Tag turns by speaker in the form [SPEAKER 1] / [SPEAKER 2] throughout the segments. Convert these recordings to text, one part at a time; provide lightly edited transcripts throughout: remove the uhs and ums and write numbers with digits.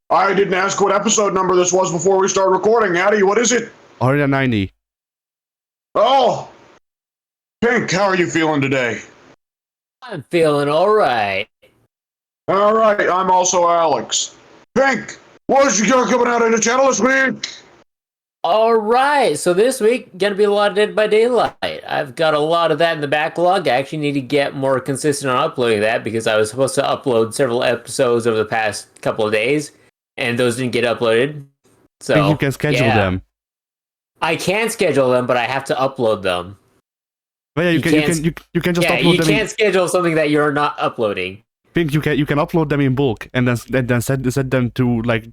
[SPEAKER 1] I didn't ask what episode number this was before we start recording. Hattie, what is it?
[SPEAKER 2] 190.
[SPEAKER 1] Oh, Pink, how are you feeling today?
[SPEAKER 3] I'm feeling alright.
[SPEAKER 1] All right, I'm also Alex. Pink, what's your coming out in the channel this week?
[SPEAKER 3] Alright, so this week, gonna be a lot of Dead by Daylight. I've got a lot of that in the backlog. I actually need to get more consistent on uploading that because I was supposed to upload several episodes over the past couple of days, and those didn't get uploaded. So,
[SPEAKER 2] I think you can schedule them.
[SPEAKER 3] I can schedule them, but I have to upload them.
[SPEAKER 2] But yeah, you can just upload them.
[SPEAKER 3] You can't schedule something that you're not uploading.
[SPEAKER 2] Think you can upload them in bulk and then set them to like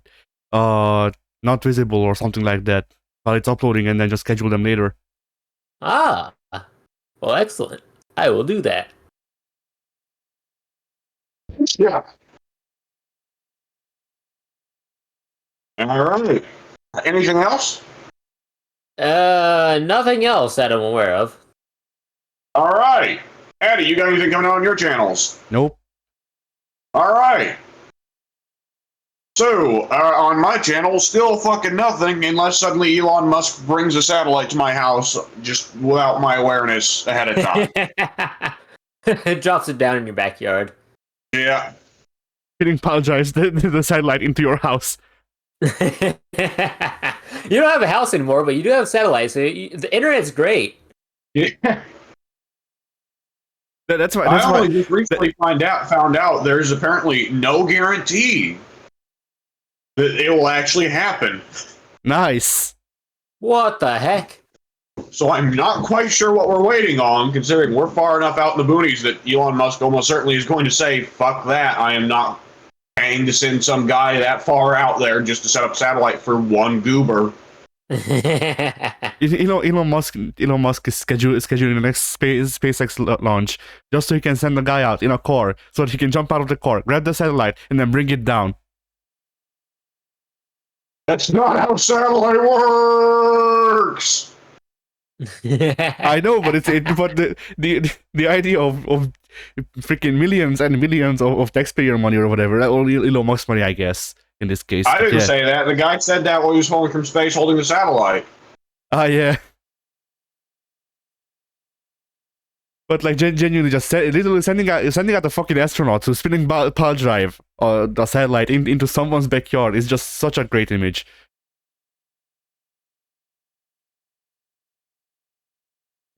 [SPEAKER 2] not visible or something like that while it's uploading, and then just schedule them later.
[SPEAKER 3] Ah, well, excellent. I will do that.
[SPEAKER 1] Yeah. All right. Anything else?
[SPEAKER 3] Nothing else that I'm aware of.
[SPEAKER 1] All right. Hattie, you got anything coming out on your channels?
[SPEAKER 2] Nope.
[SPEAKER 1] All right. So, on my channel, still fucking nothing unless suddenly Elon Musk brings a satellite to my house just without my awareness ahead of time.
[SPEAKER 3] It drops it down in your backyard.
[SPEAKER 1] Yeah.
[SPEAKER 2] Didn't apologize the satellite into your house.
[SPEAKER 3] You don't have a house anymore, but you do have satellites. So the internet's great.
[SPEAKER 1] Yeah.
[SPEAKER 2] That's why.
[SPEAKER 1] I only just recently found out there's apparently no guarantee that it will actually happen.
[SPEAKER 2] Nice.
[SPEAKER 3] What the heck?
[SPEAKER 1] So I'm not quite sure what we're waiting on, considering we're far enough out in the boonies that Elon Musk almost certainly is going to say, fuck that, I am not paying to send some guy that far out there just to set up satellite for one goober.
[SPEAKER 2] Elon Musk is scheduling the next SpaceX launch just so he can send the guy out in a car so that he can jump out of the car, grab the satellite, and then bring it down.
[SPEAKER 1] That's not how satellite works!
[SPEAKER 2] I know, but but the idea of freaking millions and millions of taxpayer money or whatever, or Elon Musk money, I guess, in this case.
[SPEAKER 1] I didn't say that. The guy said that while he was falling from space holding the satellite.
[SPEAKER 2] Yeah. But like genuinely, just literally sending out the fucking astronaut to spinning power drive or the satellite into someone's backyard is just such a great image.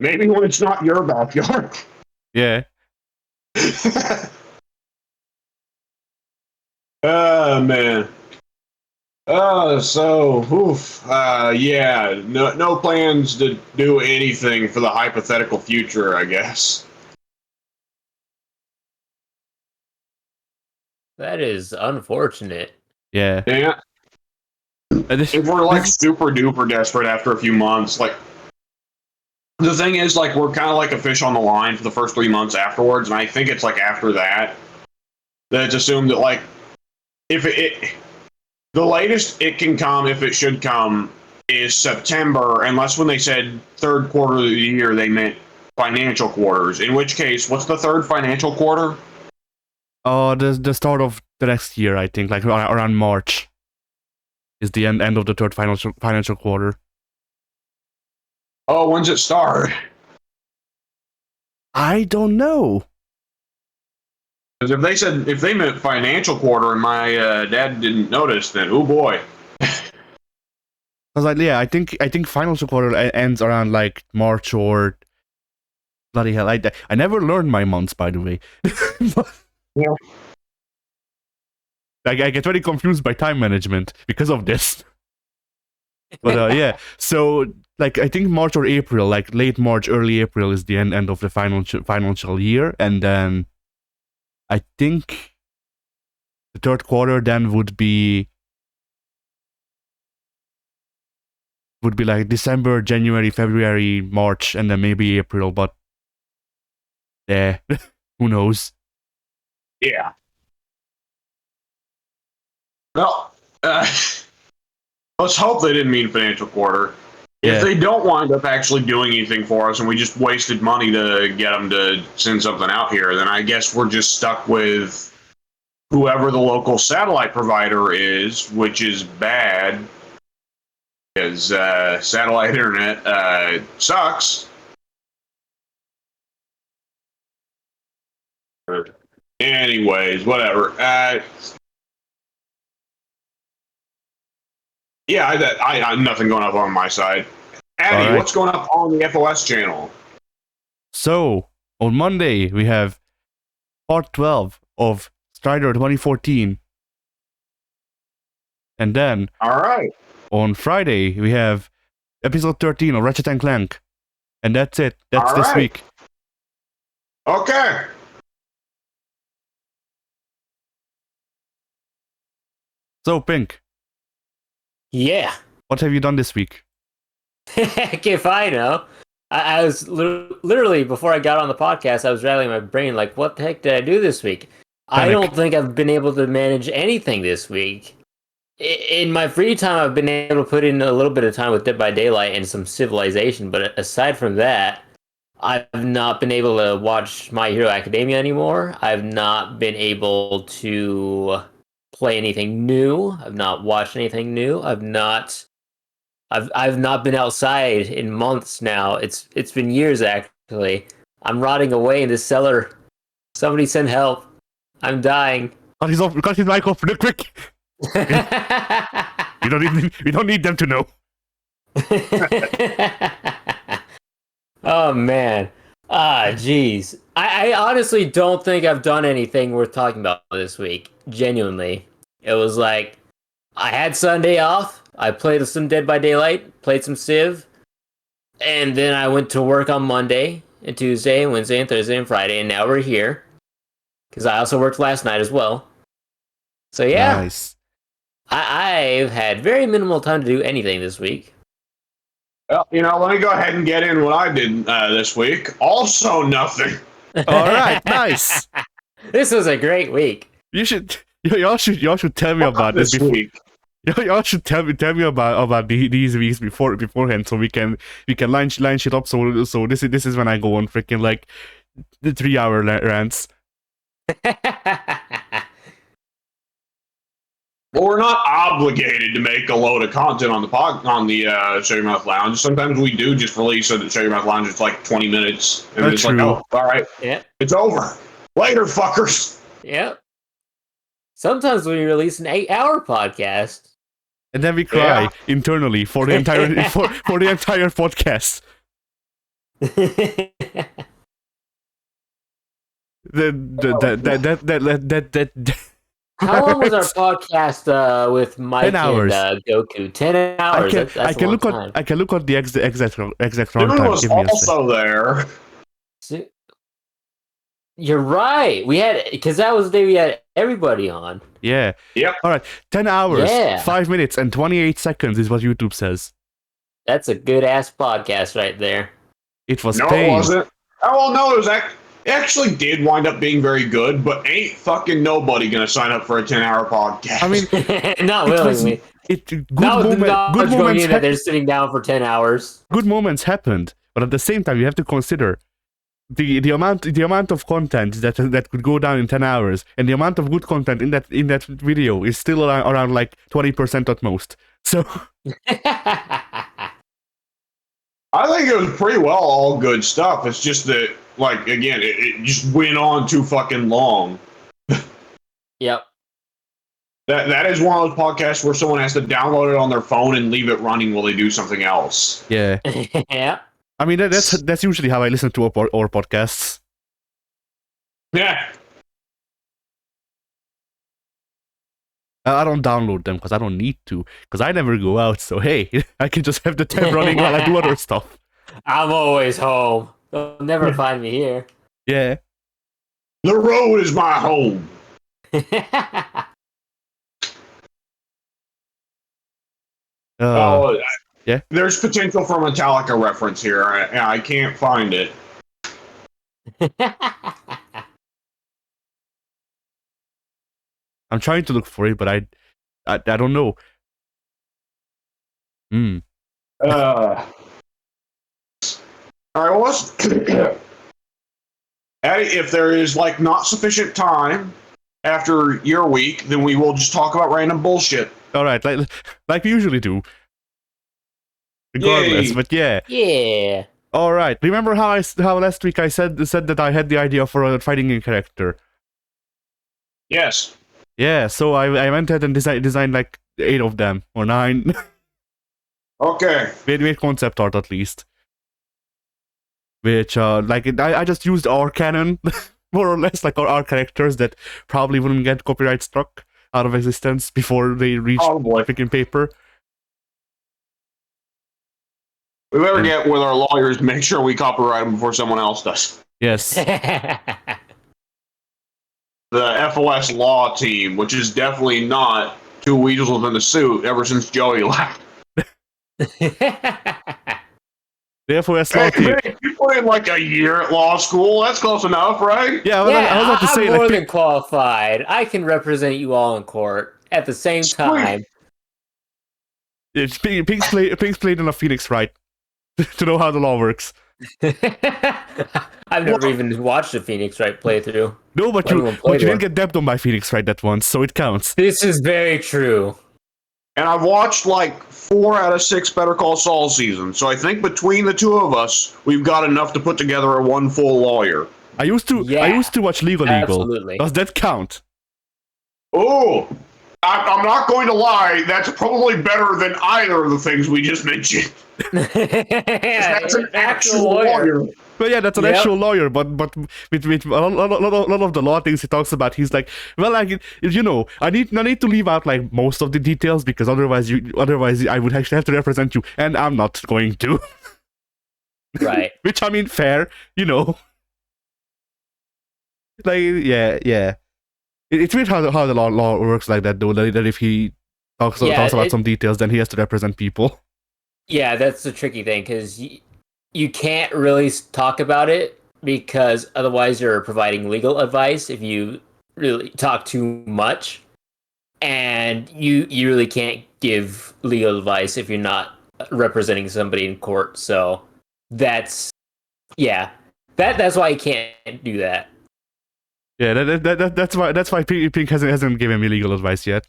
[SPEAKER 1] Maybe when it's not your backyard.
[SPEAKER 2] Yeah.
[SPEAKER 1] Oh man. Yeah, no plans to do anything for the hypothetical future, I guess.
[SPEAKER 3] That is unfortunate.
[SPEAKER 2] Yeah.
[SPEAKER 1] Yeah. If we're like super duper desperate after a few months, like the thing is, like, we're kind of like a fish on the line for the first 3 months afterwards, and I think it's like after that it's assumed that like the latest it can come, if it should come, is September, unless when they said third quarter of the year, they meant financial quarters. In which case, what's the third financial quarter?
[SPEAKER 2] The start of the next year, I think, like around March, is the end of the third financial quarter.
[SPEAKER 1] Oh, when's it start?
[SPEAKER 2] I don't know.
[SPEAKER 1] Because if they meant financial quarter and my dad didn't notice, then oh boy.
[SPEAKER 2] Like, yeah, I think financial quarter ends around like March or bloody hell. I never learned my months, by the way.
[SPEAKER 1] Yeah.
[SPEAKER 2] Like, I get very confused by time management because of this. But yeah, so like I think March or April, like late March, early April is the end of the financial year, and then I think the third quarter then would be like December, January, February, March, and then maybe April. But yeah, who knows?
[SPEAKER 1] Yeah. Well, let's hope they didn't mean financial quarter. If they don't wind up actually doing anything for us and we just wasted money to get them to send something out here, then I guess we're just stuck with whoever the local satellite provider is, which is bad because satellite internet sucks. Anyways, whatever. Yeah, I nothing going up on my side. Addy,
[SPEAKER 2] Alright.
[SPEAKER 1] what's going up on the FOS channel?
[SPEAKER 2] So, on Monday, we have part 12 of Strider 2014. And then,
[SPEAKER 1] All right.
[SPEAKER 2] on Friday, we have episode 13 of Ratchet and Clank. And that's it. That's
[SPEAKER 1] All
[SPEAKER 2] this
[SPEAKER 1] right.
[SPEAKER 2] week.
[SPEAKER 1] Okay.
[SPEAKER 2] So, Pink,
[SPEAKER 3] Yeah.
[SPEAKER 2] what have you done this week?
[SPEAKER 3] Heck if I know. I was literally, before I got on the podcast, I was rattling my brain like, what the heck did I do this week? I
[SPEAKER 2] Panic.
[SPEAKER 3] don't think I've been able to manage anything this week. In my free time, I've been able to put in a little bit of time with Dead by Daylight and some Civilization, but aside from that, I've not been able to watch My Hero Academia anymore. I've not been able to play anything new. I've not watched anything new. I've not been outside in months now. It's been years actually. I'm rotting away in the cellar. Somebody send help. I'm dying.
[SPEAKER 2] Cut his mic off real quick. We don't need them to know.
[SPEAKER 3] Oh man. Jeez. I honestly don't think I've done anything worth talking about this week. Genuinely. It was like I had Sunday off. I played some Dead by Daylight, played some Civ, and then I went to work on Monday and Tuesday and Wednesday and Thursday and Friday, and now we're here. Because I also worked last night as well. So yeah,
[SPEAKER 2] Nice.
[SPEAKER 3] I've had very minimal time to do anything this week.
[SPEAKER 1] Well, let me go ahead and get in what I did this week. Also, nothing.
[SPEAKER 2] All right, nice.
[SPEAKER 3] This was a great week.
[SPEAKER 2] Y'all should tell me about this before.
[SPEAKER 1] week.
[SPEAKER 2] Y'all should tell me about these weeks beforehand, so we can line shit up. So this is when I go on freaking like the 3-hour rants.
[SPEAKER 1] Well, we're not obligated to make a load of content on the Show Your Mouth Lounge. Sometimes we do just release it at Show Your Mouth Lounge. It's like 20 minutes, and
[SPEAKER 2] That's
[SPEAKER 1] it's
[SPEAKER 2] true.
[SPEAKER 1] like, oh, all right,
[SPEAKER 3] Yeah.
[SPEAKER 1] it's over. Later, fuckers.
[SPEAKER 3] Yep. Sometimes we release an 8-hour podcast.
[SPEAKER 2] And then we cry internally for the entire for the entire podcast. That
[SPEAKER 3] How long was our podcast with Mike
[SPEAKER 2] 10 hours.
[SPEAKER 3] and Goku? 10 hours. That's
[SPEAKER 2] I
[SPEAKER 3] a
[SPEAKER 2] can
[SPEAKER 3] long
[SPEAKER 2] look
[SPEAKER 3] time.
[SPEAKER 2] at the exact
[SPEAKER 1] Dude
[SPEAKER 2] runtime.
[SPEAKER 1] was
[SPEAKER 2] Give me a sec.
[SPEAKER 1] also there.
[SPEAKER 3] You're right. We had, because that was the day we had everybody on.
[SPEAKER 2] Yeah.
[SPEAKER 1] Yep.
[SPEAKER 2] All right. 10 hours,
[SPEAKER 3] Yeah.
[SPEAKER 2] 5 minutes, and 28 seconds is what YouTube says.
[SPEAKER 3] That's a good ass podcast right there.
[SPEAKER 2] It was
[SPEAKER 1] No,
[SPEAKER 2] pain.
[SPEAKER 1] it wasn't. Oh, well, no, it actually did wind up being very good, but ain't fucking nobody gonna sign up for a 10-hour podcast.
[SPEAKER 2] I mean,
[SPEAKER 3] Not
[SPEAKER 2] it was-
[SPEAKER 3] willingly.
[SPEAKER 2] good
[SPEAKER 3] Not with the knowledge
[SPEAKER 2] good
[SPEAKER 3] going
[SPEAKER 2] moments
[SPEAKER 3] in that they're sitting down for 10 hours.
[SPEAKER 2] good moments happened, but at the same time, you have to consider the amount of content that could go down in 10 hours, and the amount of good content in that video is still around like 20% at most. So
[SPEAKER 1] I think it was pretty well all good stuff. It's just that, like, again, it just went on too fucking long.
[SPEAKER 3] Yep.
[SPEAKER 1] That is one of those podcasts where someone has to download it on their phone and leave it running while they do something else.
[SPEAKER 2] yeah,
[SPEAKER 3] Yeah.
[SPEAKER 2] I mean that's usually how I listen to our podcasts.
[SPEAKER 1] Yeah.
[SPEAKER 2] I don't download them because I don't need to, because I never go out. So hey, I can just have the tab running while I do other stuff.
[SPEAKER 3] I'm always home. They'll never find me here.
[SPEAKER 2] Yeah.
[SPEAKER 1] The road is my home.
[SPEAKER 2] Yeah.
[SPEAKER 1] There's potential for Metallica reference here. I can't find it.
[SPEAKER 2] I'm trying to look for it, but I don't know.
[SPEAKER 1] All right, well, let's... If there is, like, not sufficient time, after your week, then we will just talk about random bullshit.
[SPEAKER 2] All right, like we usually do. Regardless,
[SPEAKER 1] Yay.
[SPEAKER 2] but yeah.
[SPEAKER 3] Yeah.
[SPEAKER 2] All right. Remember how last week I said that I had the idea for a fighting game character?
[SPEAKER 1] Yes.
[SPEAKER 2] Yeah. So I went ahead and designed like 8 of them or 9.
[SPEAKER 1] Okay.
[SPEAKER 2] made concept art at least. Which I just used our canon more or less, like our characters that probably wouldn't get copyright struck out of existence before they reach freaking paper.
[SPEAKER 1] We better get with our lawyers to make sure we copyright them before someone else does.
[SPEAKER 2] Yes.
[SPEAKER 1] The FOS law team, which is definitely not 2 weasels in a suit ever since Joey left.
[SPEAKER 2] The FOS law team.
[SPEAKER 1] You put in like a year at law school. That's close enough, right?
[SPEAKER 2] Yeah, I was about to say,
[SPEAKER 3] I'm more
[SPEAKER 2] like,
[SPEAKER 3] than qualified. I can represent you all in court at the same time.
[SPEAKER 2] Pink's played in a Phoenix, right? To know how the law works.
[SPEAKER 3] I've never even watched a Phoenix Wright playthrough.
[SPEAKER 2] No, but you didn't get debbed on by Phoenix Wright that once, so it counts.
[SPEAKER 3] This is very true.
[SPEAKER 1] And I've watched like 4 out of 6 Better Call Saul seasons, so I think between the 2 of us, we've got enough to put together a 1 full lawyer.
[SPEAKER 2] I used to watch Legal.
[SPEAKER 3] Absolutely.
[SPEAKER 2] Does that count?
[SPEAKER 1] Oh, I'm not going to lie. That's probably better than either of the things we just mentioned. That's an actual lawyer.
[SPEAKER 2] Well, yeah, that's an actual lawyer, but with a lot of the law things he talks about, he's like, well, like, you know, I need to leave out like most of the details because otherwise I would actually have to represent you, and I'm not going to.
[SPEAKER 3] Right.
[SPEAKER 2] Which, I mean, fair, you know. Like, yeah. It's weird how the law works like that, though. That if he talks about some details, then he has to represent people.
[SPEAKER 3] Yeah, that's the tricky thing, because you can't really talk about it, because otherwise you're providing legal advice if you really talk too much. And you really can't give legal advice if you're not representing somebody in court. So that's why you can't do that.
[SPEAKER 2] Yeah, that's why Pink hasn't given me legal advice yet.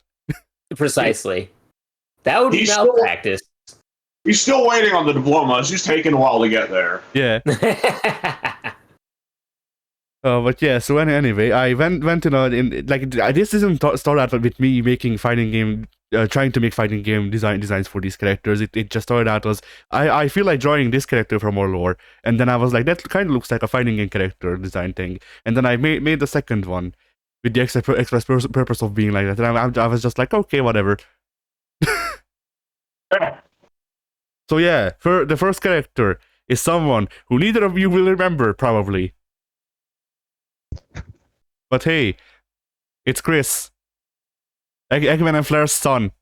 [SPEAKER 3] Precisely. That would be malpractice.
[SPEAKER 1] He's still waiting on the diploma. It's just taking a while to get there.
[SPEAKER 2] Yeah. But yeah. So anyway, I went in like this didn't start out with me making fighting game, trying to make fighting game designs for these characters. It just started out as I feel like drawing this character from more lore, and then I was like, that kind of looks like a fighting game character design thing, and then I made the second one with the express purpose of being like that, and I was just like, okay, whatever. So yeah, the first character is someone who neither of you will remember, probably. But hey, it's Chris. Eggman and Flair's son.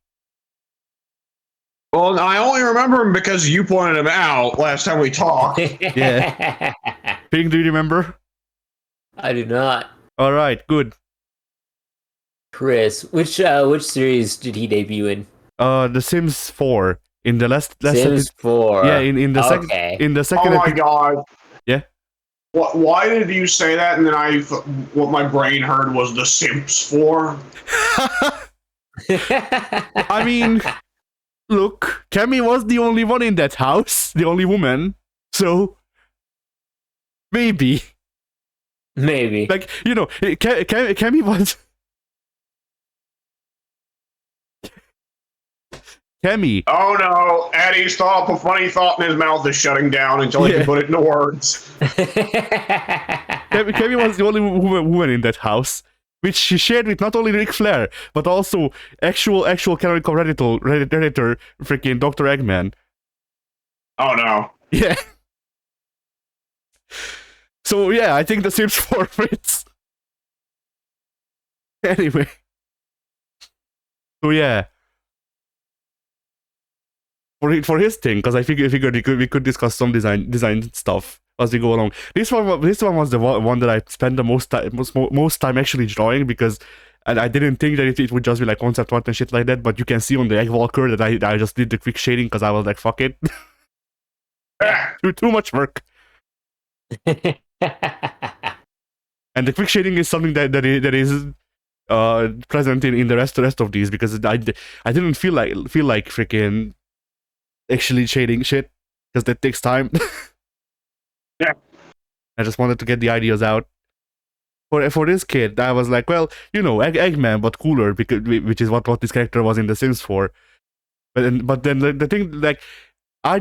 [SPEAKER 1] Well, I only remember him because you pointed him out last time we talked.
[SPEAKER 2] Yeah. Pink, do you remember?
[SPEAKER 3] I do not.
[SPEAKER 2] Alright, good.
[SPEAKER 3] Chris, which series did he debut in?
[SPEAKER 2] The Sims 4. In the last
[SPEAKER 3] Sims 4.
[SPEAKER 2] Yeah, in the second.
[SPEAKER 3] Okay.
[SPEAKER 2] In the second.
[SPEAKER 1] Oh my god.
[SPEAKER 2] Yeah.
[SPEAKER 1] Why did you say that? And then what my brain heard was The Sims 4.
[SPEAKER 2] I mean, look, Cammy was the only one in that house, the only woman. So maybe. Like, you know, Cammy was. Cammy.
[SPEAKER 1] Oh no, Eddie's thought, a funny thought in his mouth is shutting down until he can put it into words.
[SPEAKER 2] Cammy was the only woman in that house, which she shared with not only Ric Flair, but also actual canonical Redditor, freaking Dr. Eggman.
[SPEAKER 1] Oh no.
[SPEAKER 2] Yeah. So yeah, I think the Sims 4 fits. Anyway. So yeah. For his thing, because I figured we could discuss some design stuff as we go along. This one was the one that I spent the most time actually drawing, because I didn't think that it would just be like concept art and shit like that. But you can see on the Egg Walker that I just did the quick shading because I was like, fuck it, too much work. And the quick shading is something that is present in the rest of these, because I didn't feel like freaking actually shading shit, because that takes time.
[SPEAKER 1] Yeah.
[SPEAKER 2] I just wanted to get the ideas out. For this kid, I was like, well, Eggman, but cooler, because which is what this character was in The Sims 4. But then the thing, like, I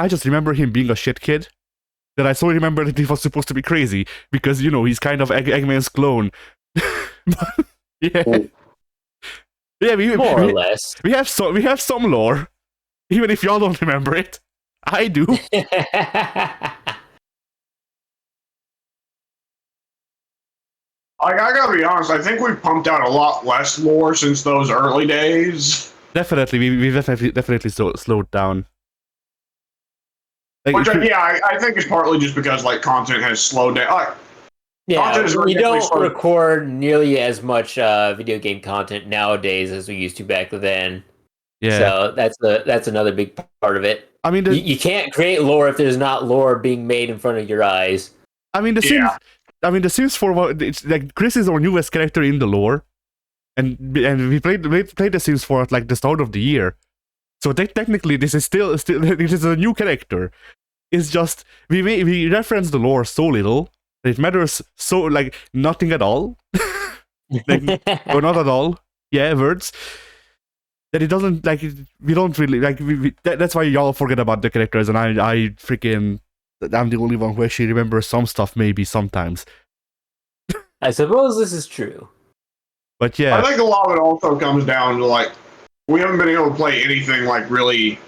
[SPEAKER 2] just remember him being a shit kid. That I so remember that he was supposed to be crazy, because he's kind of Eggman's clone. Yeah, yeah,
[SPEAKER 3] More or less.
[SPEAKER 2] we have some lore, even if y'all don't remember it. I do.
[SPEAKER 1] I gotta be honest, I think we've pumped out a lot less lore since those early days.
[SPEAKER 2] Definitely, we definitely slowed down. Like,
[SPEAKER 1] Which, I think is partly just because, like, content has slowed down. Like,
[SPEAKER 3] yeah, we don't record nearly as much video game content nowadays as we used to back then.
[SPEAKER 2] Yeah.
[SPEAKER 3] So that's another big part of it.
[SPEAKER 2] I mean,
[SPEAKER 3] you can't create lore if there's not lore being made in front of your eyes.
[SPEAKER 2] I mean, the Sims 4, it's like Chris is our newest character in the lore, and we played the Sims 4 at like the start of the year. So technically, this is still it is a new character. It's just we reference the lore so little that it matters so like nothing at all, like, or not at all. Yeah, words. That it doesn't like we don't really like that's why y'all forget about the characters, and I freaking I'm the only one who actually remembers some stuff maybe sometimes.
[SPEAKER 3] I suppose this is true.
[SPEAKER 2] But yeah,
[SPEAKER 1] I think a lot of it also comes down to, like, we haven't been able to play anything like really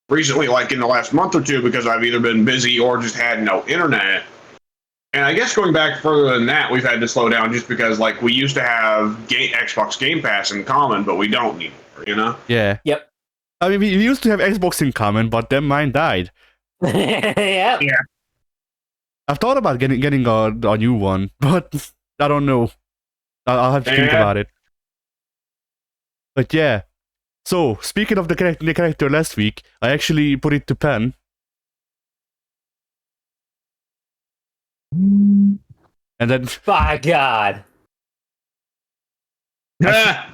[SPEAKER 1] recently, like in the last month or two, because I've either been busy or just had no internet. And I guess going back further than that, we've had to slow down just because, like, we used to have Xbox Game Pass in common, but we don't anymore,
[SPEAKER 2] Yeah.
[SPEAKER 3] Yep.
[SPEAKER 2] I mean, we used to have Xbox in common, but then mine died.
[SPEAKER 3] Yep.
[SPEAKER 1] Yeah.
[SPEAKER 2] I've thought about getting a new one, but I don't know. I'll have to think about it. But yeah. So, speaking of the character last week, I actually put it to pen. And then...
[SPEAKER 3] By God.
[SPEAKER 1] Yeah.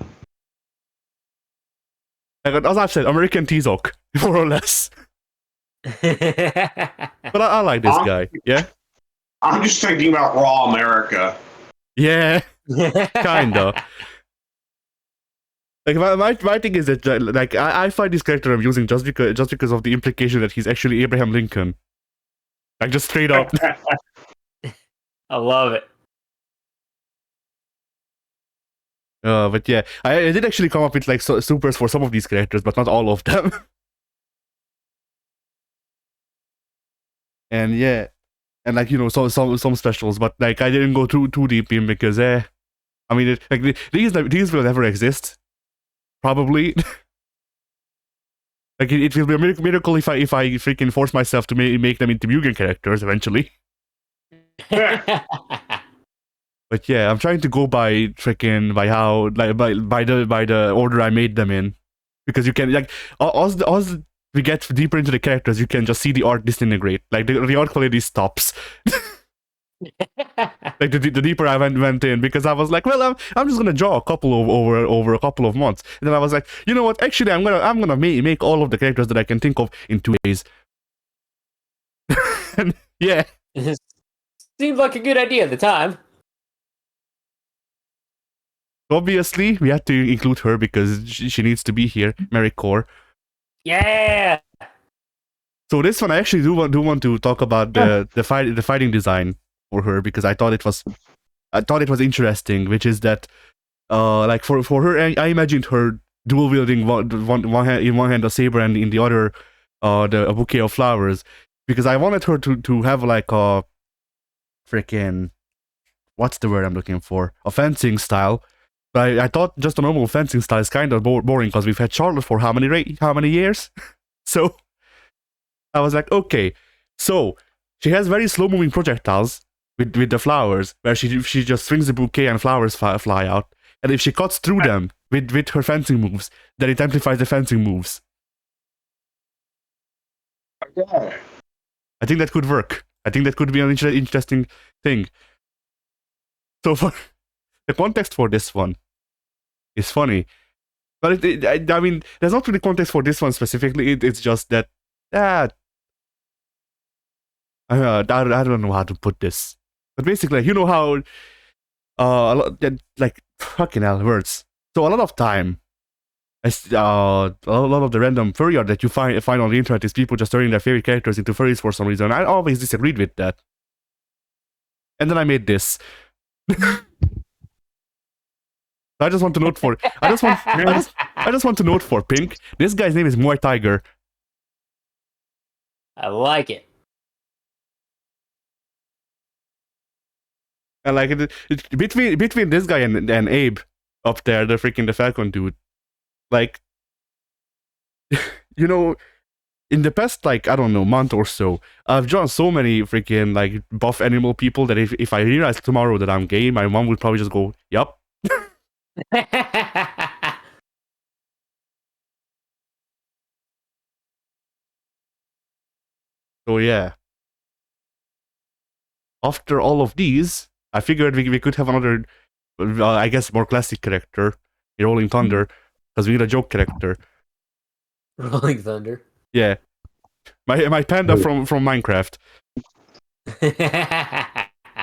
[SPEAKER 2] As I've said, American Tizok, more or less. But I like this guy, yeah?
[SPEAKER 1] I'm just thinking about Raw America.
[SPEAKER 2] Yeah, kinda. Like, my thing is that, like, I find this character amusing just because of the implication that he's actually Abraham Lincoln. Like, just straight up.
[SPEAKER 3] I love it.
[SPEAKER 2] But yeah, I did actually come up with, like, supers for some of these characters, but not all of them. And yeah, and like, some specials, but like I didn't go too deep in, because I mean, these will never exist, probably. Like, it will be a miracle if I freaking force myself to make them into Mugen characters eventually. But yeah, I'm trying to go by how, like, by the order I made them in, because you can, like, as we get deeper into the characters, you can just see the art disintegrate. Like, the art quality stops. Like, the deeper I went in, because I was like, well, I'm just gonna draw a couple over a couple of months, and then I was like, you know what? Actually, I'm gonna make all of the characters that I can think of in 2 days. And yeah,
[SPEAKER 3] seemed like a good idea at the time.
[SPEAKER 2] Obviously, we had to include her because she needs to be here, Mary Core.
[SPEAKER 3] Yeah.
[SPEAKER 2] So this one, I actually do want to talk about the fighting design for her, because I thought it was interesting, which is that like for her, I imagined her dual wielding one hand, in one hand a saber and in the other a bouquet of flowers, because I wanted her to have like a freaking, what's the word I'm looking for, a fencing style. But I thought just a normal fencing style is kind of boring, because we've had Charlotte for how many years? So I was like, okay, so she has very slow moving projectiles with the flowers, where she just swings the bouquet and flowers fly out, and if she cuts through them with her fencing moves, then it amplifies the fencing moves.
[SPEAKER 1] Okay.
[SPEAKER 2] I think that could work. I think that could be an interesting thing. So for the context for this one, is funny. But I mean, there's not really context for this one specifically. It's just that, I don't know how to put this. But basically, you know how, like, fucking hell, words. So a lot of time, a lot of the random furry art that you find on the internet is people just turning their favorite characters into furries for some reason. I always disagreed with that. And then I made this. I just want to note for I just want to note for Pink. This guy's name is Muay Tiger.
[SPEAKER 3] I like it.
[SPEAKER 2] And like between this guy and Abe up there, the Falcon dude, like, you know, in the past, like, I don't know, month or so, I've drawn so many freaking like buff animal people that if I realize tomorrow that I'm gay, my mom would probably just go, "Yup." So yeah. After all of these, I figured we could have another, I guess, more classic character, Rolling Thunder, because we need a joke character.
[SPEAKER 3] Rolling Thunder.
[SPEAKER 2] Yeah, my panda from Minecraft.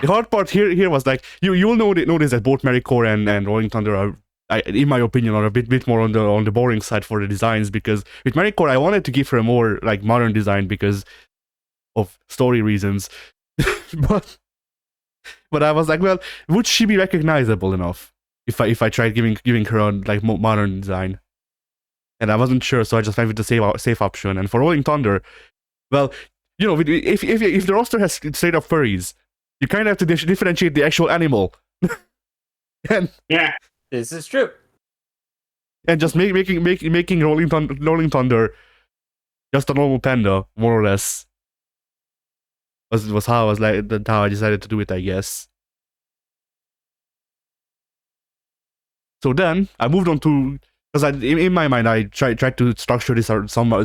[SPEAKER 2] The hard part here was like you'll notice that both Maricore and Rolling Thunder are, in my opinion, are a bit more on the boring side for the designs, because with Maricore I wanted to give her a more like modern design because of story reasons, but I was like, well, would she be recognizable enough if I tried giving her a like modern design? And I wasn't sure, so I just went with the safe option. And for Rolling Thunder, well, you know, if the roster has straight up furries, you kind of have to differentiate the actual animal. And
[SPEAKER 1] yeah,
[SPEAKER 3] this is true.
[SPEAKER 2] And just making Rolling Thunder just a normal panda, more or less. Was how I was like how I decided to do it, I guess. So then I moved on to, because in my mind I tried to structure this or something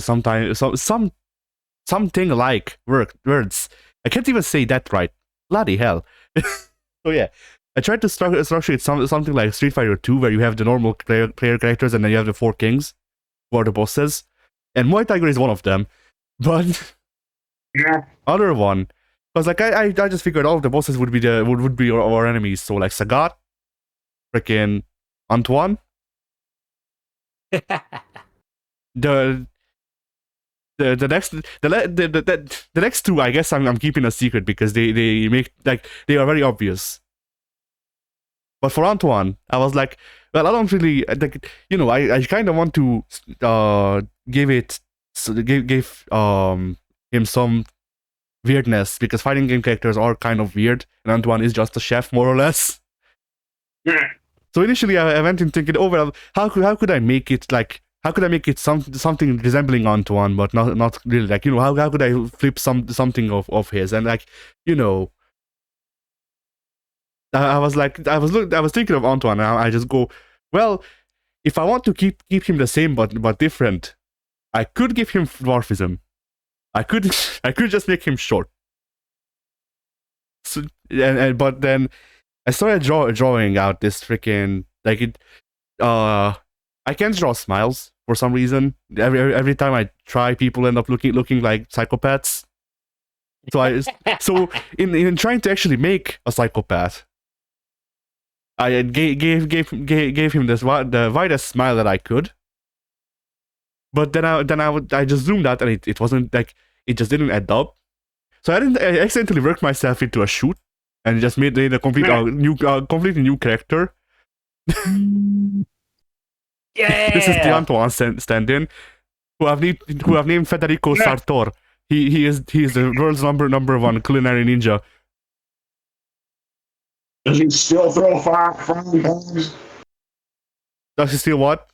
[SPEAKER 2] like words. I can't even say that right. Bloody hell. So yeah, I tried to structure it something like Street Fighter 2, where you have the normal player characters and then you have the 4 kings, who are the bosses, and Muay Tiger is one of them. But
[SPEAKER 1] yeah,
[SPEAKER 2] other one, because like I just figured all of the bosses would be our enemies. So like Sagat, freaking Antoine, the next two, I guess I'm keeping a secret because they make like they are very obvious. But for Antoine, I was like, well, I don't really like, you know, I kind of want to give him some weirdness, because fighting game characters are kind of weird, and Antoine is just a chef, more or less.
[SPEAKER 1] yeah.
[SPEAKER 2] So initially, I went in thinking, oh well, how could I make it like? How could I make it something resembling Antoine, but not really, like, you know, how could I flip something of his, and like, you know, I was thinking of Antoine, and I just go, well, if I want to keep him the same but different, I could give him dwarfism. I could just make him short. So but then I started drawing out this freaking like it. I can't draw smiles for some reason. Every time I try, people end up looking like psychopaths. So in trying to actually make a psychopath, I gave him the widest smile that I could. But then I just zoomed out, and it wasn't like, it just didn't add up. So I accidentally worked myself into a shoot and just made a completely new character.
[SPEAKER 3] Yeah.
[SPEAKER 2] This is the Antoine stand-in, who I've named Federico Sartor. He is the world's number 1 culinary ninja.
[SPEAKER 1] Does he still throw frying pans?
[SPEAKER 2] Does he still what?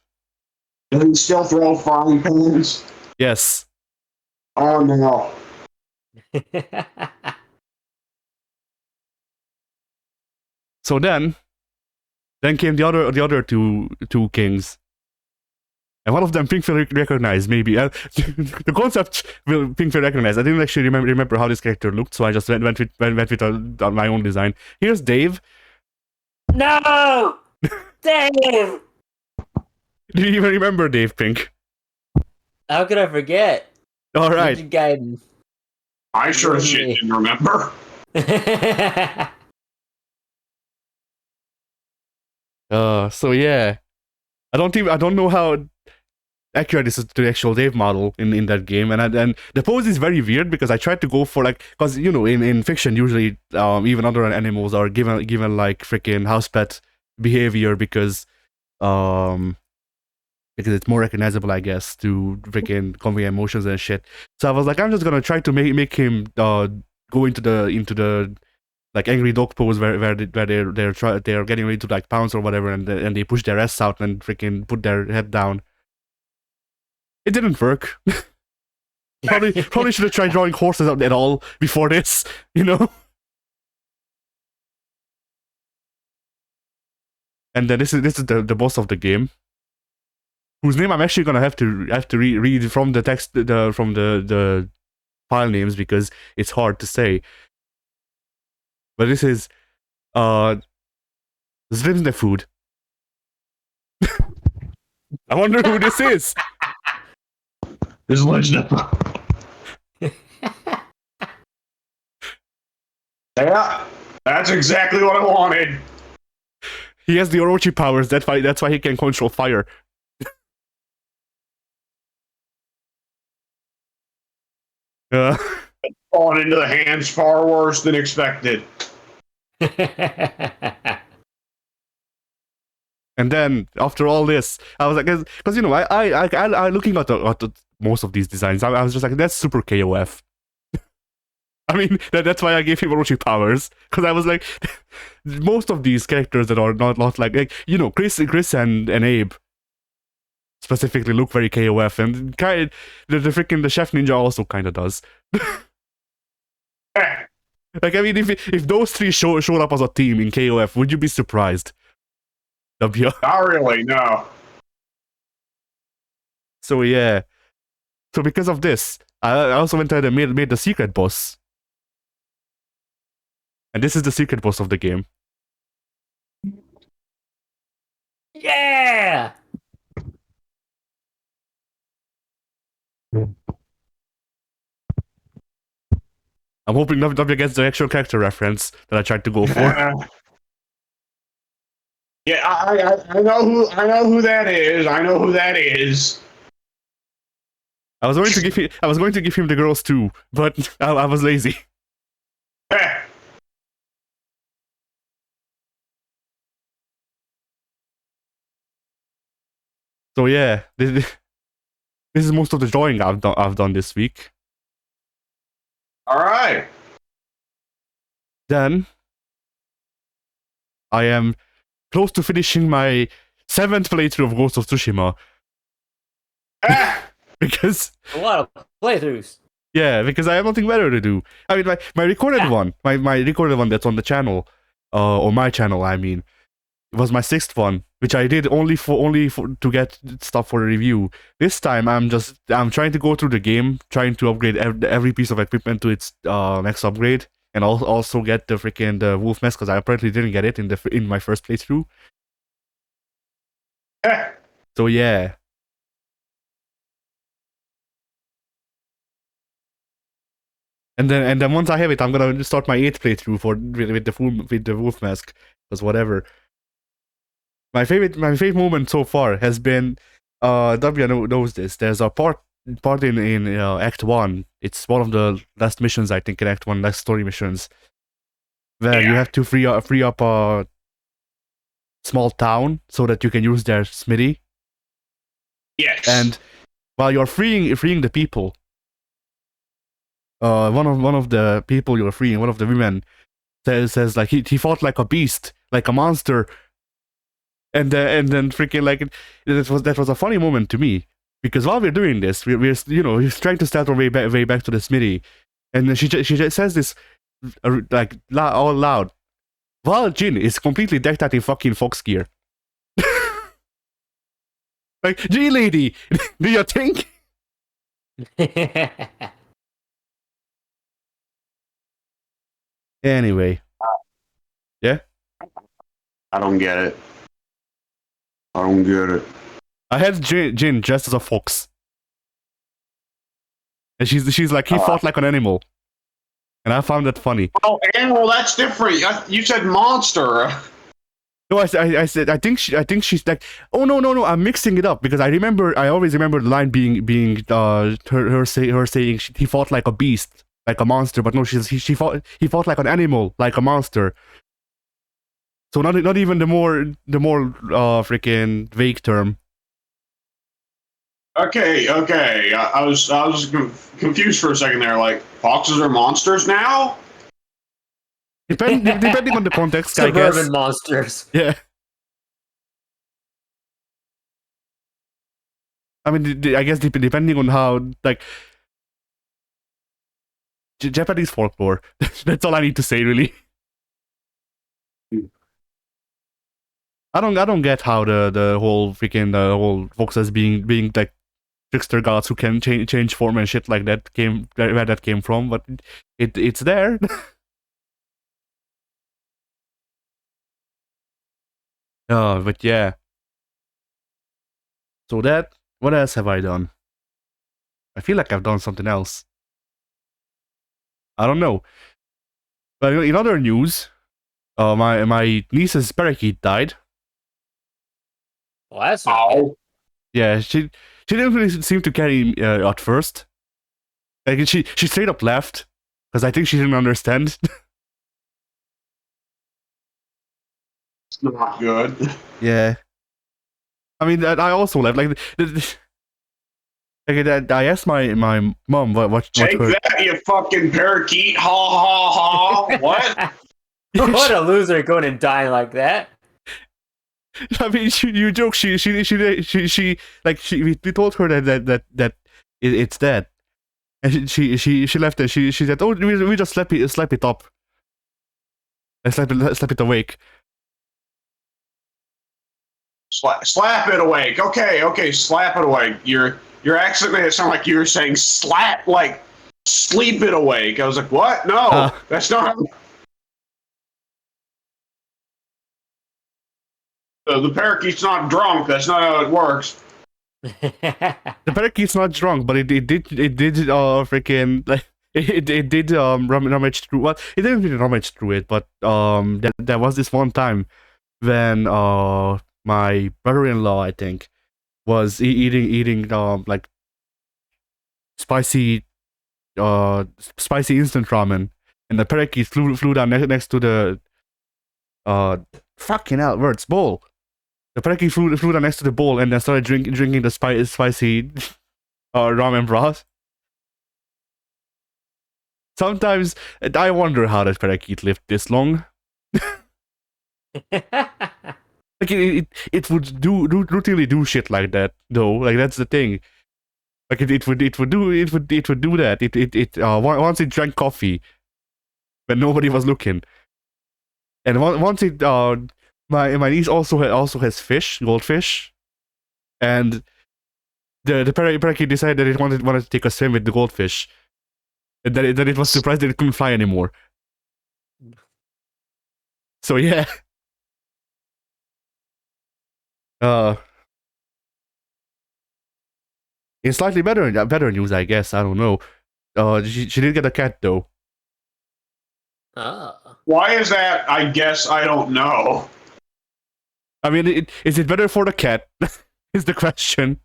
[SPEAKER 1] Does he still throw frying pans?
[SPEAKER 2] Yes.
[SPEAKER 1] Oh no.
[SPEAKER 2] So then came the other two kings. And one of them Pink will recognize, maybe. The concept will Pink will recognize. I didn't actually remember how this character looked, so I just went with my own design. Here's Dave.
[SPEAKER 3] No! Dave!
[SPEAKER 2] Do you even remember Dave Pink?
[SPEAKER 3] How could I forget?
[SPEAKER 2] All right.
[SPEAKER 3] Ninja Gaiden.
[SPEAKER 1] I sure as shit
[SPEAKER 3] Really?
[SPEAKER 1] didn't remember.
[SPEAKER 2] So yeah, I don't know how accurate this is to the actual Dave model in that game, and the pose is very weird because I tried to go for like, because you know in fiction usually even other animals are given like freaking house pet behavior um because it's more recognizable, I guess, to freaking convey emotions and shit. So I was like, I'm just gonna try to make him go into the like angry dog pose where they're getting ready to like pounce or whatever, and they push their ass out and freaking put their head down. It didn't work. Probably should have tried drawing horses out at all before this, you know. And then this is the boss of the game, whose name I'm actually gonna have to read from the text from the file names because it's hard to say. But this is Zlim the food. I wonder who this is.
[SPEAKER 1] This is legend. Yeah, that's exactly what I wanted.
[SPEAKER 2] He has the Orochi powers. That's why he can control fire.
[SPEAKER 1] Falling into the hands far worse than expected.
[SPEAKER 2] And then after all this, I was like, because you know, I looking at most of these designs, I was just like, that's super KOF. I mean, that's why I gave him Orochi powers, because I was like, most of these characters that are not like you know, Chris and Abe specifically look very KOF, and kind the freaking the Chef Ninja also kind of does. Like, I mean, if those three showed up as a team in KOF, would you be surprised? W.
[SPEAKER 1] Not really, no.
[SPEAKER 2] So yeah, so because of this, I also went ahead and made the secret boss. And this is the secret boss of the game.
[SPEAKER 3] Yeah!
[SPEAKER 2] I'm hoping W gets the actual character reference that I tried to go for.
[SPEAKER 1] Yeah, I know who that is. I know who that is.
[SPEAKER 2] I was going to give him the girls too, but I was lazy. So yeah, this is most of the drawing I've done this week.
[SPEAKER 1] All right.
[SPEAKER 2] Then I am close to finishing my 7th playthrough of Ghost of Tsushima. Because
[SPEAKER 3] a lot of playthroughs.
[SPEAKER 2] Yeah, because I have nothing better to do. I mean, my recorded one, my recorded one that's on the channel, or my channel, I mean, it was my 6th one, which I did only for to get stuff for a review. This time, I'm trying to go through the game, trying to upgrade every piece of equipment to its next upgrade, and also get the freaking the wolf mask because I apparently didn't get it in my first playthrough. So yeah. And then once I have it, I'm gonna start my 8th playthrough with the wolf mask, because whatever. My favorite moment so far has been W knows this. There's a part in Act 1. It's one of the last missions, I think, in Act 1, last story missions, where you have to free up a small town so that you can use their smithy.
[SPEAKER 1] Yes.
[SPEAKER 2] And while you're freeing the people, one of the people you're freeing, one of the women, says like he fought like a beast, like a monster. And then freaking like that was a funny moment to me, because while we're doing this, we're you know, he's trying to start our way back to the smithy, and then she just says this like all loud, while Jin is completely decked out in fucking fox gear. Like, G lady, do you think? Anyway, yeah.
[SPEAKER 1] I don't get it. I don't get it.
[SPEAKER 2] I had Jin dressed as a fox, and she's like he fought like an animal, and I found that funny.
[SPEAKER 1] Oh, animal, that's different. You said monster.
[SPEAKER 2] No, I said I think she's like, oh no, I'm mixing it up because I always remember the line being her saying he fought like a beast, like a monster, but no, he fought like an animal, like a monster. So not even the more freaking vague term.
[SPEAKER 1] Okay. I was confused for a second there. Like, foxes are monsters now?
[SPEAKER 2] Depending on the context, I guess.
[SPEAKER 3] Suburban monsters.
[SPEAKER 2] Yeah. I mean, I guess depending on how, like, Japanese folklore. That's all I need to say, really. I don't get how the whole foxes being like trickster gods who can change form and shit like that where that came from, but it's there. But yeah. So what else have I done? I feel like I've done something else. I don't know. But in other news, my niece's parakeet died.
[SPEAKER 3] Well, that's not good.
[SPEAKER 2] Yeah, she didn't really seem to carry at first. Like she straight up left because I think she didn't understand.
[SPEAKER 1] It's not good.
[SPEAKER 2] Yeah. I mean, I also left. Like, I asked my mom what
[SPEAKER 1] Take
[SPEAKER 2] her...
[SPEAKER 1] that, you fucking parakeet! Ha ha ha! What?
[SPEAKER 3] What a loser going and dying like that.
[SPEAKER 2] I mean, you joke. We told her that it's dead, and she left it. She said, "Oh, we just slap it up, and slap it awake."
[SPEAKER 1] Slap it awake. Okay, slap it awake. Your accent made it sound like you were saying slap, like sleep it awake. I was like, what? No, that's not. The parakeet's not drunk. That's not how it works.
[SPEAKER 2] The parakeet's not drunk, but it did freaking like it did rummage through. Well, it didn't really rummage through it, but there was this one time when my brother-in-law, I think, was eating like spicy instant ramen, and the parakeet flew down next to the fucking hell words bowl. The parakeet flew down next to the bowl and then started drinking the spicy ramen broth. Sometimes I wonder how that parakeet lived this long. Like it would routinely do shit like that though. Like that's the thing. Like it would do that. Once it drank coffee when nobody was looking, and once it my niece also has goldfish, and the parakeet decided that it wanted to take a swim with the goldfish, and then it was surprised that it couldn't fly anymore. So yeah. In slightly better news, I guess. I don't know. She did get a cat though.
[SPEAKER 1] Why is that? I guess I don't know.
[SPEAKER 2] I mean, is it better for the cat? Is the question.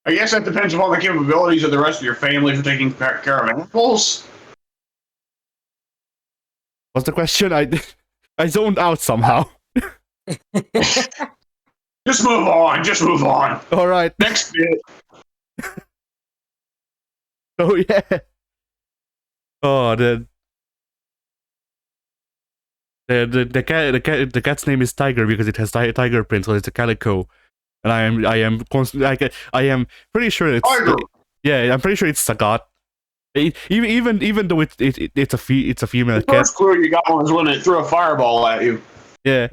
[SPEAKER 1] I guess that depends upon the capabilities of the rest of your family for taking care of animals.
[SPEAKER 2] What's the question? I zoned out somehow.
[SPEAKER 1] Just move on.
[SPEAKER 2] All right.
[SPEAKER 1] Next bit.
[SPEAKER 2] Oh yeah. Oh, the cat's name is Tiger because it has tiger print, so it's a calico, and I am pretty sure it's
[SPEAKER 1] Tiger.
[SPEAKER 2] Yeah, I'm pretty sure it's Sagat. Even though it's a female
[SPEAKER 1] The
[SPEAKER 2] cat.
[SPEAKER 1] first clue you got was when it threw a fireball at you.
[SPEAKER 2] Yeah.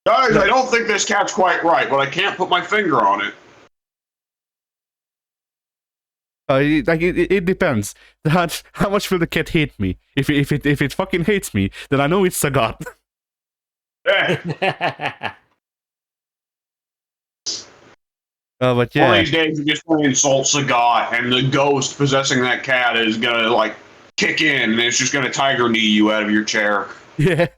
[SPEAKER 1] Guys, I don't think this cat's quite right, but I can't put my finger on it.
[SPEAKER 2] It depends. How much will the cat hate me? If it fucking hates me, then I know it's Sagat.
[SPEAKER 1] Eh,
[SPEAKER 2] But
[SPEAKER 1] One of
[SPEAKER 2] yeah,
[SPEAKER 1] these days, you're just going to insult Sagat, and the ghost possessing that cat is gonna like kick in, and it's just gonna tiger knee you out of your chair.
[SPEAKER 2] yeah.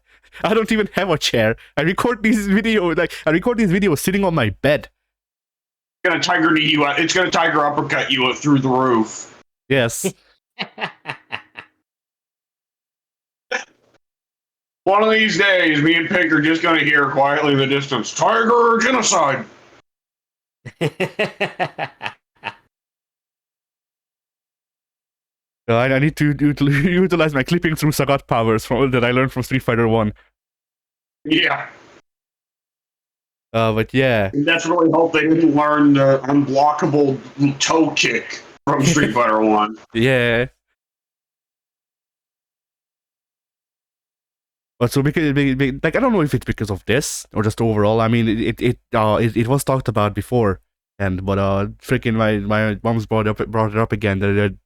[SPEAKER 2] I don't even have a chair. I record these videos sitting on my bed.
[SPEAKER 1] It's gonna tiger knee you out. It's gonna tiger uppercut you through the roof.
[SPEAKER 2] Yes.
[SPEAKER 1] One of these days, me and Pink are just gonna hear quietly in the distance, "Tiger genocide."
[SPEAKER 2] I need to utilize my clipping through Sagat powers that I learned from Street Fighter 1.
[SPEAKER 1] Yeah.
[SPEAKER 2] But yeah.
[SPEAKER 1] That's really hope they didn't learn the unblockable toe kick from Street Fighter 1.
[SPEAKER 2] Yeah. But so like I don't know if it's because of this or just overall. I mean, it was talked about before, but freaking my mom's brought it up again that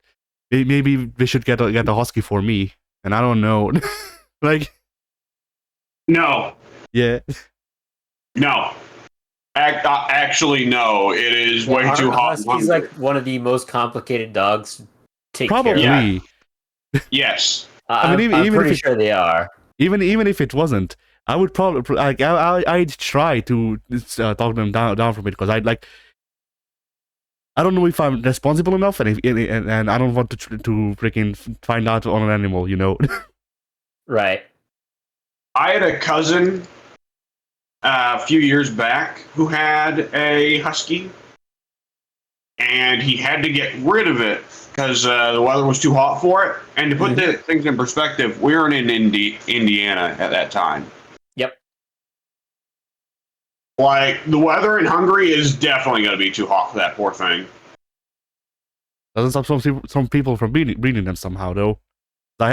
[SPEAKER 2] maybe they should get a husky for me, and I don't know. Like,
[SPEAKER 1] No.
[SPEAKER 2] yeah.
[SPEAKER 1] No. Actually, no. It is way too hot.
[SPEAKER 3] Husky's like one of the most complicated dogs to take
[SPEAKER 2] Probably.
[SPEAKER 3] care of.
[SPEAKER 1] Yes.
[SPEAKER 2] I mean,
[SPEAKER 3] I'm
[SPEAKER 2] even
[SPEAKER 3] pretty
[SPEAKER 2] if
[SPEAKER 3] sure they are.
[SPEAKER 2] Even if it wasn't, I would probably like I'd try to talk them down from it because I'd like. I don't know if I'm responsible enough, and I don't want to freaking find out on an animal, you know.
[SPEAKER 3] Right.
[SPEAKER 1] I had a cousin a few years back who had a husky, and he had to get rid of it because the weather was too hot for it. And to put things in perspective, we were in Indiana at that time.
[SPEAKER 3] Yep.
[SPEAKER 1] Like, the weather in Hungary is definitely going to be too hot for that poor thing.
[SPEAKER 2] Doesn't stop some people from breeding them somehow though. I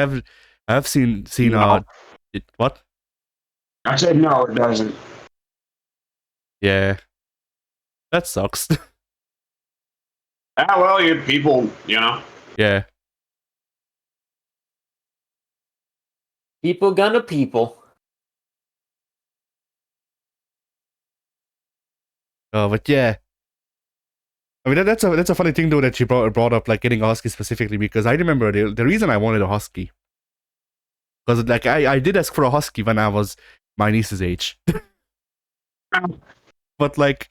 [SPEAKER 2] have seen
[SPEAKER 1] No.
[SPEAKER 2] What?
[SPEAKER 1] I said no, it doesn't.
[SPEAKER 2] Yeah, that sucks.
[SPEAKER 1] Well, you people, you know.
[SPEAKER 2] Yeah.
[SPEAKER 3] People gonna people.
[SPEAKER 2] But yeah. I mean, that's a funny thing though that you brought up, like getting a husky specifically, because I remember the reason I wanted a husky, because like I did ask for a husky when I was my niece's age, but like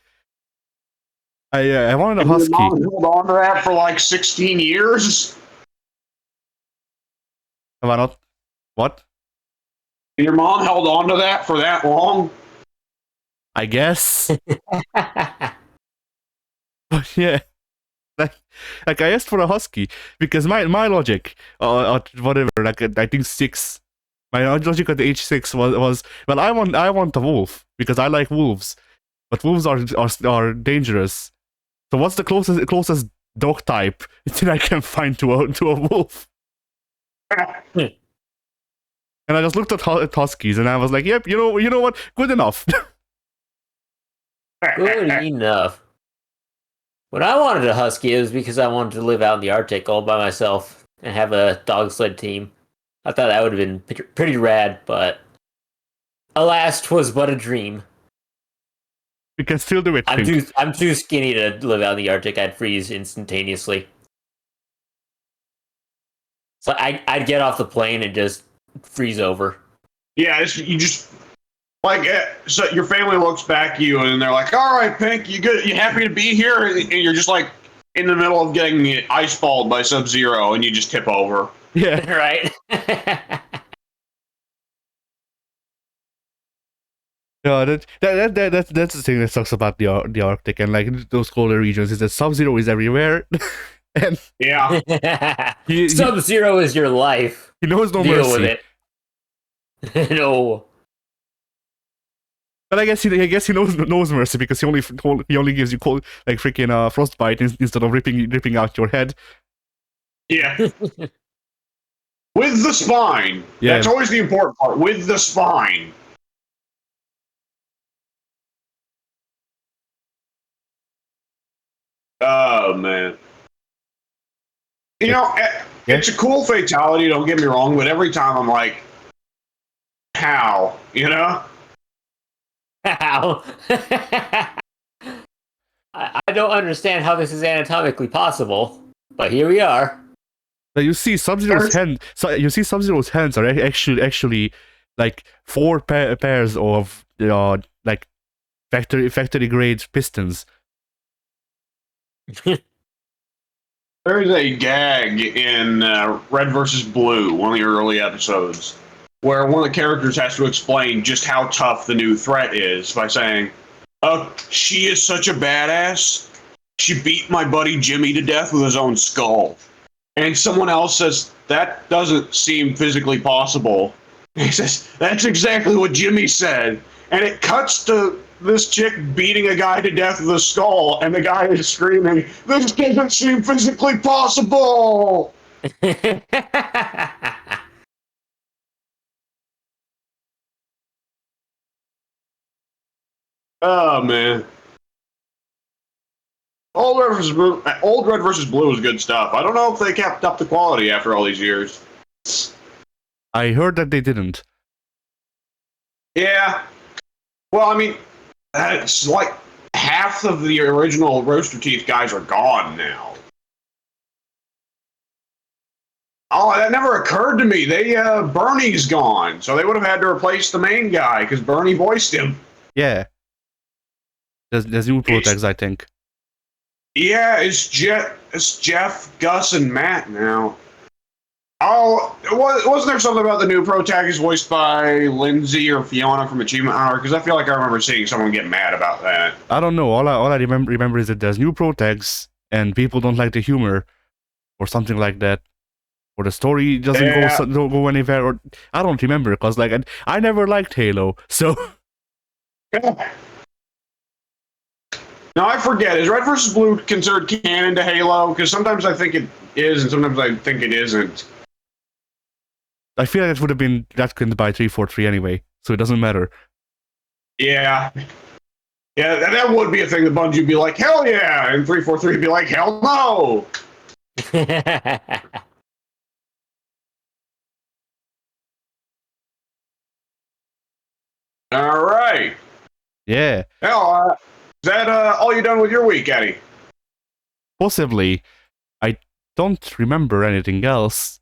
[SPEAKER 2] I wanted a husky.
[SPEAKER 1] Your mom held on to that for like 16 years.
[SPEAKER 2] Have I not? What?
[SPEAKER 1] Your mom held on to that for that long?
[SPEAKER 2] I guess. But yeah, like I asked for a husky because my logic, whatever, like I think 6. My logic at age 6 was well, I want a wolf because I like wolves, but wolves are dangerous. So what's the closest dog type that I can find to a wolf? And I just looked at huskies and I was like, yep, you know what, good enough.
[SPEAKER 3] Good enough. When I wanted a husky, it was because I wanted to live out in the Arctic all by myself and have a dog sled team. I thought that would have been pretty rad, but alas, 'twas but a dream.
[SPEAKER 2] We can still do it.
[SPEAKER 3] I'm too skinny to live out in the Arctic. I'd freeze instantaneously. So I'd get off the plane and just freeze over.
[SPEAKER 1] Yeah, you just like so your family looks back at you and they're like, "All right, Pink, you good? You happy to be here?" And you're just like in the middle of getting ice balled by Sub-Zero, and you just tip over.
[SPEAKER 2] Yeah,
[SPEAKER 3] right.
[SPEAKER 2] Yeah, that's the thing that sucks about the Arctic and like those colder regions is that Sub-Zero is everywhere, and
[SPEAKER 1] yeah,
[SPEAKER 3] Sub-Zero is your life.
[SPEAKER 2] He knows no
[SPEAKER 3] Deal
[SPEAKER 2] mercy.
[SPEAKER 3] with it. No.
[SPEAKER 2] But I guess he knows mercy because he only gives you cold, like freaking frostbite instead of ripping out your head.
[SPEAKER 1] Yeah. With the spine.
[SPEAKER 2] Yeah.
[SPEAKER 1] That's always the important part. With the spine. Oh man. You know, it's a cool fatality. Don't get me wrong, but every time I'm like, how? You know?
[SPEAKER 3] How? I don't understand how this is anatomically possible, but here we are.
[SPEAKER 2] But you see, Sub-Zero's hand. So you see, Sub-Zero's hands are actually like four pairs of like factory grade pistons.
[SPEAKER 1] There's a gag in Red versus Blue, one of the early episodes, where one of the characters has to explain just how tough the new threat is by saying, she is such a badass. She beat my buddy Jimmy to death with his own skull. And someone else says, that doesn't seem physically possible. And he says, that's exactly what Jimmy said. And it cuts to this chick beating a guy to death with a skull, and the guy is screaming, this doesn't seem physically possible! Oh, man. Old Red versus Blue is good stuff. I don't know if they kept up the quality after all these years.
[SPEAKER 2] I heard that they didn't.
[SPEAKER 1] Yeah. Well, I mean, it's like half of the original Rooster Teeth guys are gone now. Oh, that never occurred to me. Bernie's gone, so they would have had to replace the main guy because Bernie voiced him.
[SPEAKER 2] Yeah. There's new protags, I think.
[SPEAKER 1] Yeah, it's Jeff, Gus, and Matt now. Oh, wasn't there something about the new protagonist voiced by Lindsay or Fiona from Achievement Hunter? Because I feel like I remember seeing someone get mad about that.
[SPEAKER 2] I don't know. All I remember is that there's new protags and people don't like the humor, or something like that, or the story doesn't go anywhere. Or I don't remember because like I never liked Halo, so.
[SPEAKER 1] Now I forget. Is Red vs. Blue considered canon to Halo? Because sometimes I think it is, and sometimes I think it isn't.
[SPEAKER 2] I feel like it would have been retconned by 343 anyway, so it doesn't matter.
[SPEAKER 1] Yeah. Yeah, that would be a thing that Bungie would be like, hell yeah! And 343 would be like, hell no! Alright.
[SPEAKER 2] Yeah.
[SPEAKER 1] Hell, is that all you done with your week, Eddie?
[SPEAKER 2] Possibly. I don't remember anything else.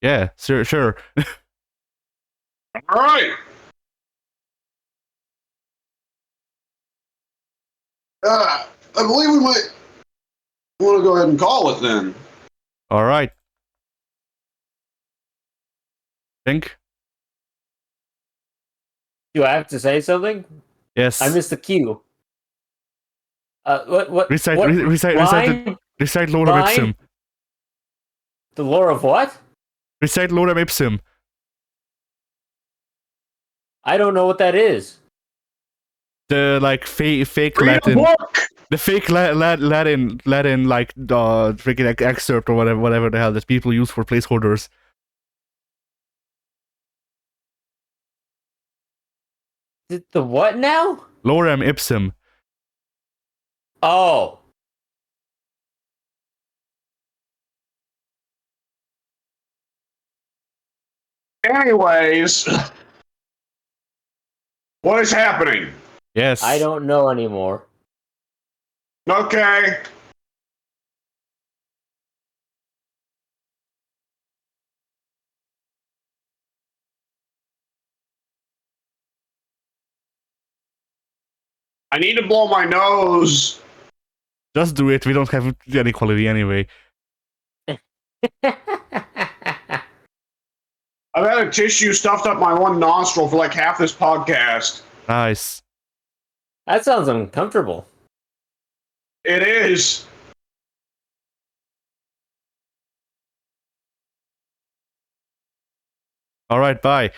[SPEAKER 2] Yeah, sure.
[SPEAKER 1] Alright. I believe we might want to go ahead and call it then.
[SPEAKER 2] Alright. Think?
[SPEAKER 3] Do I have to say something?
[SPEAKER 2] Yes.
[SPEAKER 3] I missed the cue. What?
[SPEAKER 2] Recite
[SPEAKER 3] what
[SPEAKER 2] recite Lorem Ipsum.
[SPEAKER 3] The lore of what?
[SPEAKER 2] Recite Lorem Ipsum.
[SPEAKER 3] I don't know what that is.
[SPEAKER 2] The like fake
[SPEAKER 1] Read
[SPEAKER 2] Latin.
[SPEAKER 1] a book!
[SPEAKER 2] The fake Latin like freaking excerpt or whatever the hell that people use for placeholders.
[SPEAKER 3] The what now?
[SPEAKER 2] Lorem Ipsum.
[SPEAKER 3] Oh.
[SPEAKER 1] Anyways, what is happening?
[SPEAKER 2] Yes.
[SPEAKER 3] I don't know anymore.
[SPEAKER 1] Okay. I need to blow my nose.
[SPEAKER 2] Just do it. We don't have any quality anyway.
[SPEAKER 1] I've had a tissue stuffed up my one nostril for like half this podcast.
[SPEAKER 2] Nice.
[SPEAKER 3] That sounds uncomfortable.
[SPEAKER 1] It is.
[SPEAKER 2] All right. Bye.